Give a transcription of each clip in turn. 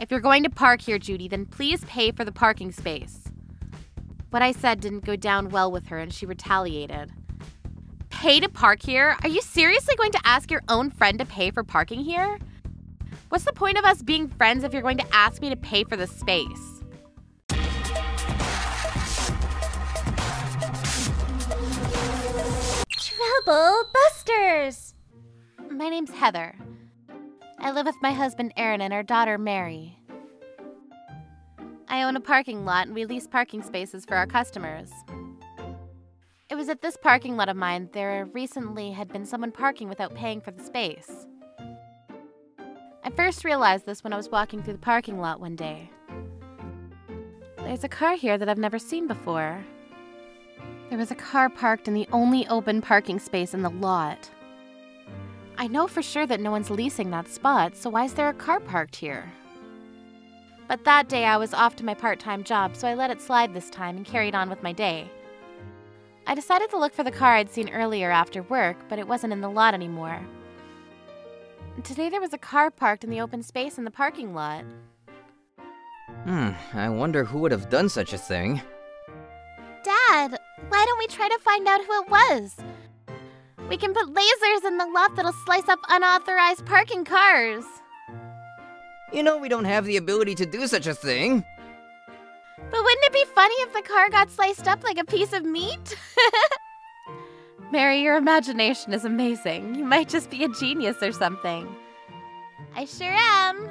If you're going to park here, Judy, then please pay for the parking space. What I said didn't go down well with her, and she retaliated. Pay to park here? Are you seriously going to ask your own friend to pay for parking here? What's the point of us being friends if you're going to ask me to pay for the space? Trouble Busters! My name's Heather. I live with my husband Aaron and our daughter Mary. I own a parking lot and we lease parking spaces for our customers. It was at this parking lot of mine there recently had been someone parking without paying for the space. I first realized this when I was walking through the parking lot one day. There's a car here that I've never seen before. There was a car parked in the only open parking space in the lot. I know for sure that no one's leasing that spot, so why is there a car parked here? But that day I was off to my part-time job, so I let it slide this time and carried on with my day. I decided to look for the car I'd seen earlier after work, but it wasn't in the lot anymore. Today there was a car parked in the open space in the parking lot. I wonder who would have done such a thing. Dad, why don't we try to find out who it was? We can put lasers in the lot that'll slice up unauthorized parking cars. You know we don't have the ability to do such a thing. But wouldn't it be funny if the car got sliced up like a piece of meat? Mary, your imagination is amazing. You might just be a genius or something. I sure am.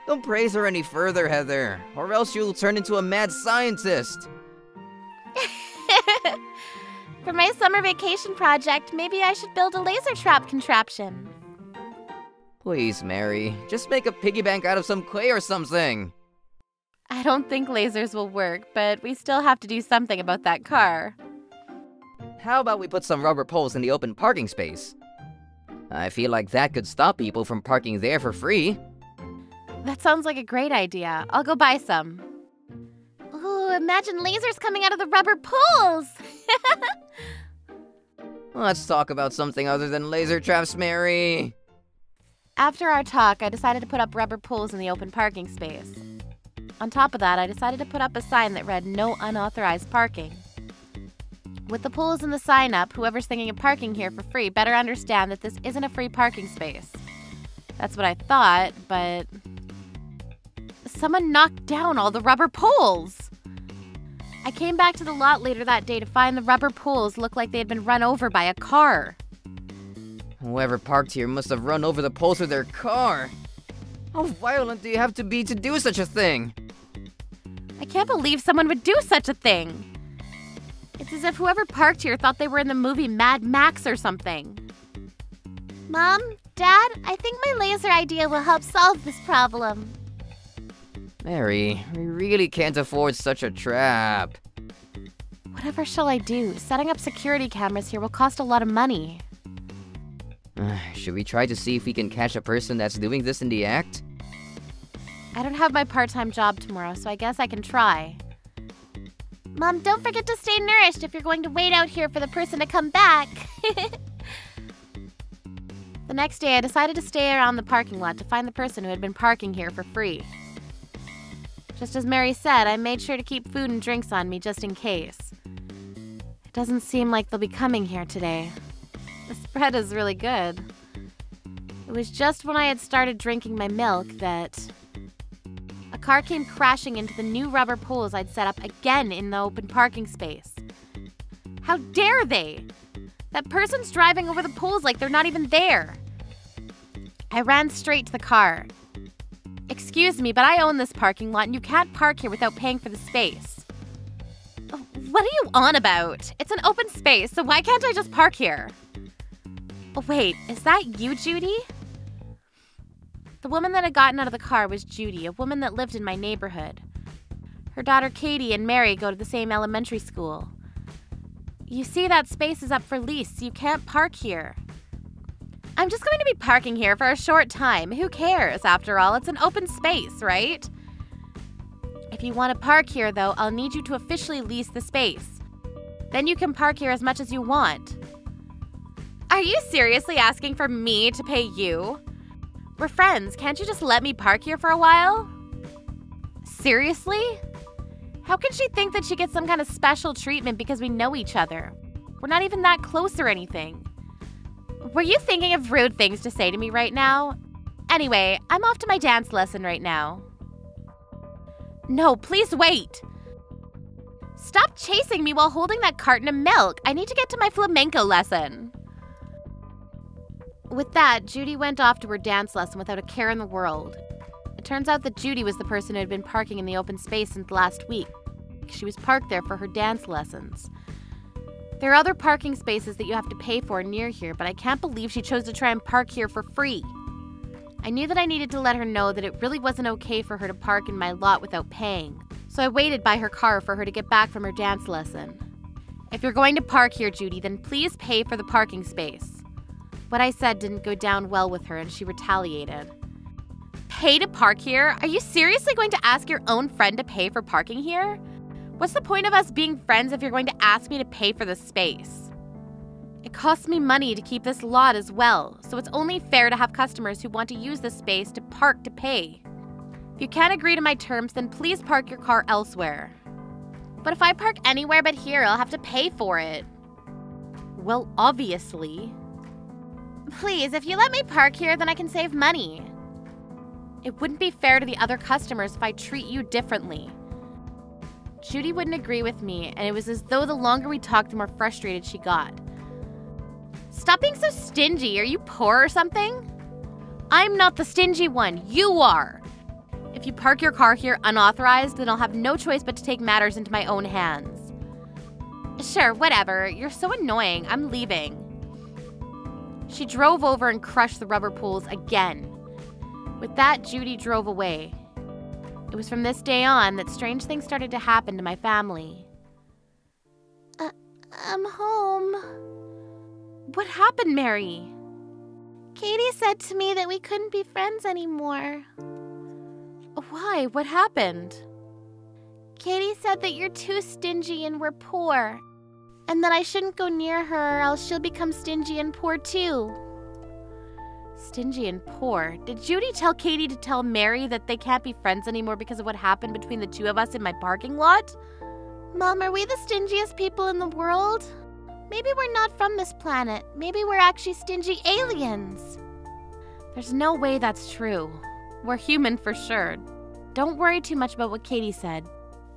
Don't praise her any further, Heather, or else you'll turn into a mad scientist. For my summer vacation project, maybe I should build a laser trap contraption. Please, Mary, just make a piggy bank out of some clay or something. I don't think lasers will work, but we still have to do something about that car. How about we put some rubber poles in the open parking space? I feel like that could stop people from parking there for free. That sounds like a great idea. I'll go buy some. Ooh, imagine lasers coming out of the rubber poles! Let's talk about something other than laser traps, Mary. After our talk, I decided to put up rubber poles in the open parking space. On top of that, I decided to put up a sign that read, "No unauthorized parking." With the poles and the sign up, whoever's thinking of parking here for free better understand that this isn't a free parking space. That's what I thought, but someone knocked down all the rubber poles. I came back to the lot later that day to find the rubber poles looked like they had been run over by a car. Whoever parked here must have run over the poles with their car. How violent do you have to be to do such a thing? I can't believe someone would do such a thing. It's as if whoever parked here thought they were in the movie Mad Max or something. Mom, Dad, I think my laser idea will help solve this problem. Mary, we really can't afford such a trap. Whatever shall I do? Setting up security cameras here will cost a lot of money. Should we try to see if we can catch a person that's doing this in the act? I don't have my part-time job tomorrow, so I guess I can try. Mom, don't forget to stay nourished if you're going to wait out here for the person to come back. The next day, I decided to stay around the parking lot to find the person who had been parking here for free. Just as Mary said, I made sure to keep food and drinks on me just in case. It doesn't seem like they'll be coming here today. The spread is really good. It was just when I had started drinking my milk that a car came crashing into the new rubber poles I'd set up again in the open parking space. How dare they? That person's driving over the poles like they're not even there. I ran straight to the car. Excuse me, but I own this parking lot and you can't park here without paying for the space. What are you on about? It's an open space, so why can't I just park here? Oh, wait, is that you, Judy? The woman that had gotten out of the car was Judy, a woman that lived in my neighborhood. Her daughter Katie and Mary go to the same elementary school. You see, that space is up for lease, so you can't park here. I'm just going to be parking here for a short time. Who cares? After all, it's an open space, right? If you want to park here, though, I'll need you to officially lease the space. Then you can park here as much as you want. Are you seriously asking for me to pay you? We're friends. Can't you just let me park here for a while? Seriously? How can she think that she gets some kind of special treatment because we know each other? We're not even that close or anything. Were you thinking of rude things to say to me right now? Anyway, I'm off to my dance lesson right now. No, please wait. Stop chasing me while holding that carton of milk. I need to get to my flamenco lesson. With that, Judy went off to her dance lesson without a care in the world. It turns out that Judy was the person who had been parking in the open space since last week. She was parked there for her dance lessons. There are other parking spaces that you have to pay for near here, but I can't believe she chose to try and park here for free. I knew that I needed to let her know that it really wasn't okay for her to park in my lot without paying, so I waited by her car for her to get back from her dance lesson. If you're going to park here, Judy, then please pay for the parking space. What I said didn't go down well with her, and she retaliated. Pay to park here? Are you seriously going to ask your own friend to pay for parking here? What's the point of us being friends if you're going to ask me to pay for the space? It costs me money to keep this lot as well, so it's only fair to have customers who want to use this space to park to pay. If you can't agree to my terms, then please park your car elsewhere. But if I park anywhere but here, I'll have to pay for it. Well, obviously. Please, if you let me park here, then I can save money. It wouldn't be fair to the other customers if I treat you differently. Judy wouldn't agree with me, and it was as though the longer we talked, the more frustrated she got. Stop being so stingy. Are you poor or something? I'm not the stingy one. You are. If you park your car here unauthorized, then I'll have no choice but to take matters into my own hands. Sure, whatever. You're so annoying. I'm leaving. She drove over and crushed the rubber pools again. With that, Judy drove away. It was from this day on that strange things started to happen to my family. I'm home. What happened, Mary? Katie said to me that we couldn't be friends anymore. Why? What happened? Katie said that you're too stingy and we're poor, and that I shouldn't go near her or else she'll become stingy and poor too. Stingy and poor? Did Judy tell Katie to tell Mary that they can't be friends anymore because of what happened between the two of us in my parking lot? Mom, are we the stingiest people in the world? Maybe we're not from this planet. Maybe we're actually stingy aliens. There's no way that's true. We're human for sure. Don't worry too much about what Katie said.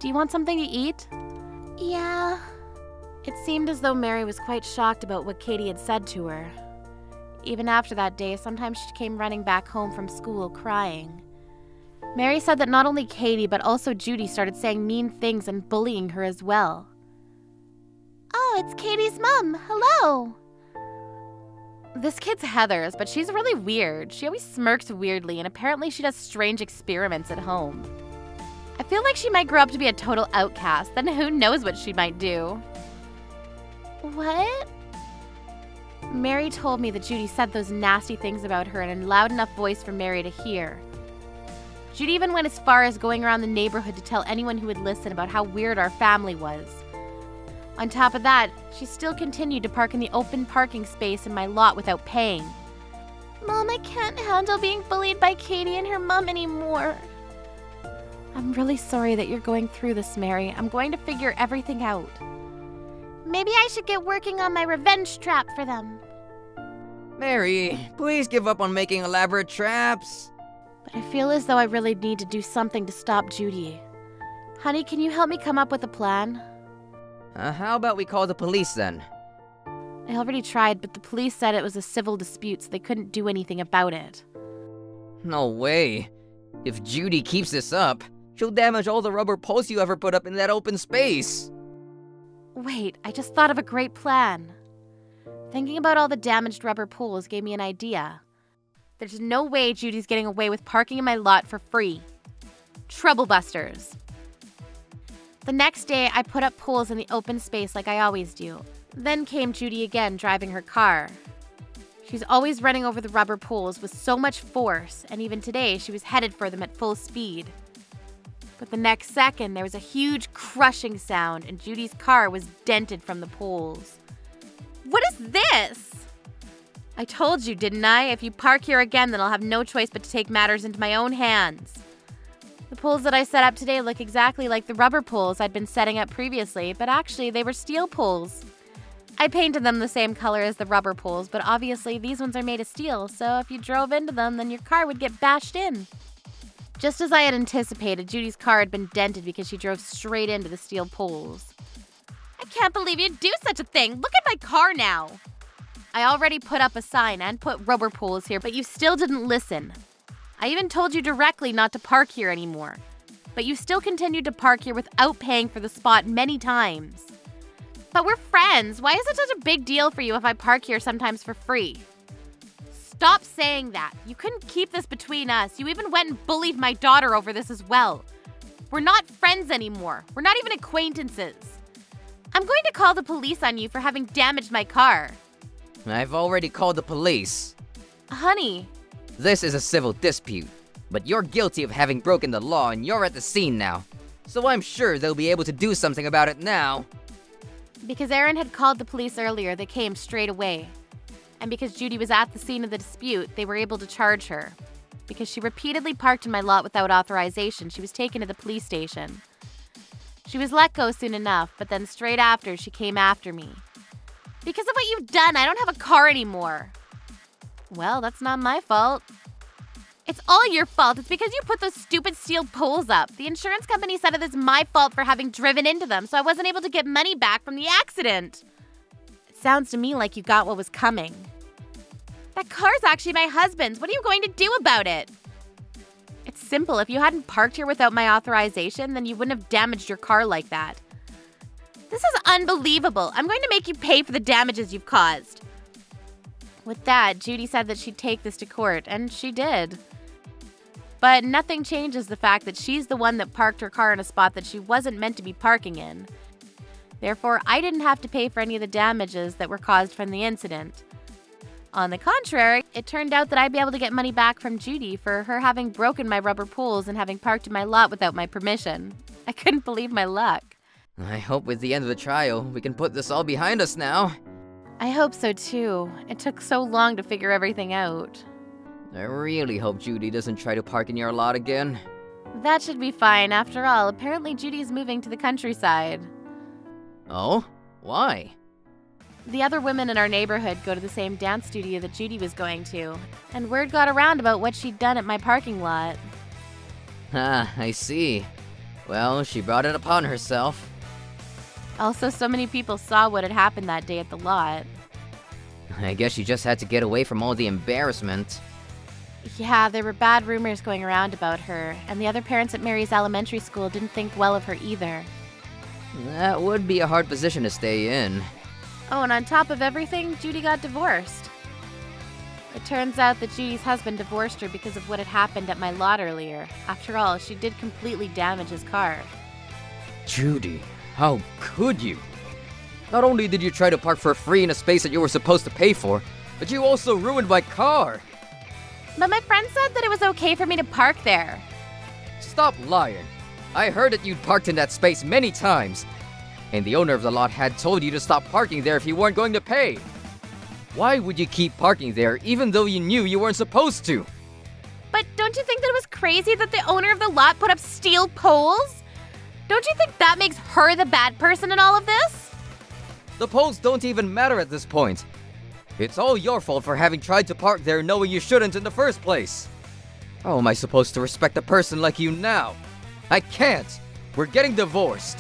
Do you want something to eat? Yeah. It seemed as though Mary was quite shocked about what Katie had said to her. Even after that day, sometimes she came running back home from school crying. Mary said that not only Katie, but also Judy started saying mean things and bullying her as well. Oh, it's Katie's mom. Hello. This kid's Heather's, but she's really weird. She always smirks weirdly, and apparently she does strange experiments at home. I feel like she might grow up to be a total outcast, then who knows what she might do. What? Mary told me that Judy said those nasty things about her in a loud enough voice for Mary to hear. Judy even went as far as going around the neighborhood to tell anyone who would listen about how weird our family was. On top of that, she still continued to park in the open parking space in my lot without paying. Mom, I can't handle being bullied by Katie and her mom anymore. I'm really sorry that you're going through this, Mary. I'm going to figure everything out. Maybe I should get working on my revenge trap for them. Mary, please give up on making elaborate traps. But I feel as though I really need to do something to stop Judy. Honey, can you help me come up with a plan? How about we call the police then? I already tried, but the police said it was a civil dispute, so they couldn't do anything about it. No way. If Judy keeps this up, she'll damage all the rubber posts you ever put up in that open space. Wait, I just thought of a great plan. Thinking about all the damaged rubber pools gave me an idea. There's no way Judy's getting away with parking in my lot for free. Troublebusters. The next day, I put up poles in the open space like I always do. Then came Judy again, driving her car. She's always running over the rubber poles with so much force, and even today, she was headed for them at full speed. But the next second, there was a huge crushing sound, and Judy's car was dented from the poles. What is this? I told you, didn't I? If you park here again, then I'll have no choice but to take matters into my own hands. The poles that I set up today look exactly like the rubber poles I'd been setting up previously, but actually they were steel poles. I painted them the same color as the rubber poles, but obviously these ones are made of steel, so if you drove into them, then your car would get bashed in. Just as I had anticipated, Judy's car had been dented because she drove straight into the steel poles. I can't believe you'd do such a thing. Look at my car now. I already put up a sign and put rubber poles here, but you still didn't listen. I even told you directly not to park here anymore, but you still continued to park here without paying for the spot many times. But we're friends. Why is it such a big deal for you if I park here sometimes for free? Stop saying that. You couldn't keep this between us. You even went and bullied my daughter over this as well. We're not friends anymore. We're not even acquaintances. I'm going to call the police on you for having damaged my car. I've already called the police. Honey. This is a civil dispute, but you're guilty of having broken the law and you're at the scene now. So I'm sure they'll be able to do something about it now. Because Aaron had called the police earlier, they came straight away. And because Judy was at the scene of the dispute, they were able to charge her. Because she repeatedly parked in my lot without authorization, she was taken to the police station. She was let go soon enough, but then straight after, she came after me. Because of what you've done, I don't have a car anymore. Well, that's not my fault. It's all your fault. It's because you put those stupid steel poles up. The insurance company said it is my fault for having driven into them, so I wasn't able to get money back from the accident. It sounds to me like you got what was coming. That car's actually my husband's. What are you going to do about it? It's simple. If you hadn't parked here without my authorization, then you wouldn't have damaged your car like that. This is unbelievable. I'm going to make you pay for the damages you've caused. With that, Judy said that she'd take this to court, and she did. But nothing changes the fact that she's the one that parked her car in a spot that she wasn't meant to be parking in. Therefore, I didn't have to pay for any of the damages that were caused from the incident. On the contrary, it turned out that I'd be able to get money back from Judy for her having broken my rubber poles and having parked in my lot without my permission. I couldn't believe my luck. I hope with the end of the trial, we can put this all behind us now. I hope so too. It took so long to figure everything out. I really hope Judy doesn't try to park in your lot again. That should be fine. After all, apparently Judy's moving to the countryside. Oh? Why? The other women in our neighborhood go to the same dance studio that Judy was going to, and word got around about what she'd done at my parking lot. Ah, I see. Well, she brought it upon herself. Also, so many people saw what had happened that day at the lot. I guess she just had to get away from all the embarrassment. Yeah, there were bad rumors going around about her, and the other parents at Mary's elementary school didn't think well of her either. That would be a hard position to stay in. Oh, and on top of everything, Judy got divorced. It turns out that Judy's husband divorced her because of what had happened at my lot earlier. After all, she did completely damage his car. Judy, how could you? Not only did you try to park for free in a space that you were supposed to pay for, but you also ruined my car. But my friend said that it was okay for me to park there. Stop lying. I heard that you'd parked in that space many times, and the owner of the lot had told you to stop parking there if you weren't going to pay. Why would you keep parking there even though you knew you weren't supposed to? But don't you think that it was crazy that the owner of the lot put up steel poles? Don't you think that makes her the bad person in all of this? The poles don't even matter at this point. It's all your fault for having tried to park there knowing you shouldn't in the first place. How am I supposed to respect a person like you now? I can't. We're getting divorced.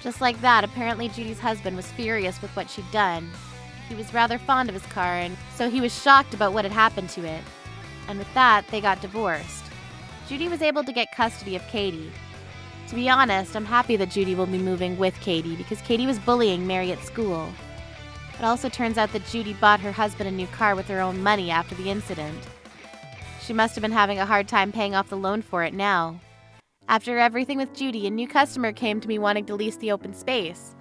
Just like that, apparently Judy's husband was furious with what she'd done. He was rather fond of his car, and so he was shocked about what had happened to it. And with that, they got divorced. Judy was able to get custody of Katie. To be honest, I'm happy that Judy will be moving with Katie because Katie was bullying Mary at school. It also turns out that Judy bought her husband a new car with her own money after the incident. She must have been having a hard time paying off the loan for it now. After everything with Judy, a new customer came to me wanting to lease the open space.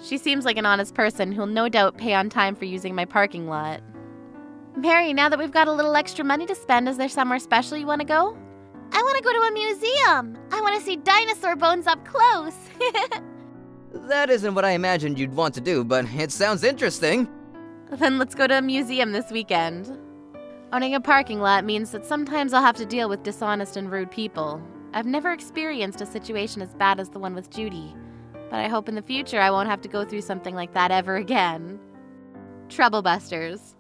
She seems like an honest person who'll no doubt pay on time for using my parking lot. Mary, now that we've got a little extra money to spend, is there somewhere special you want to go? I want to go to a museum. I want to see dinosaur bones up close. That isn't what I imagined you'd want to do, but it sounds interesting. Then let's go to a museum this weekend. Owning a parking lot means that sometimes I'll have to deal with dishonest and rude people. I've never experienced a situation as bad as the one with Judy, but I hope in the future I won't have to go through something like that ever again. Troublebusters.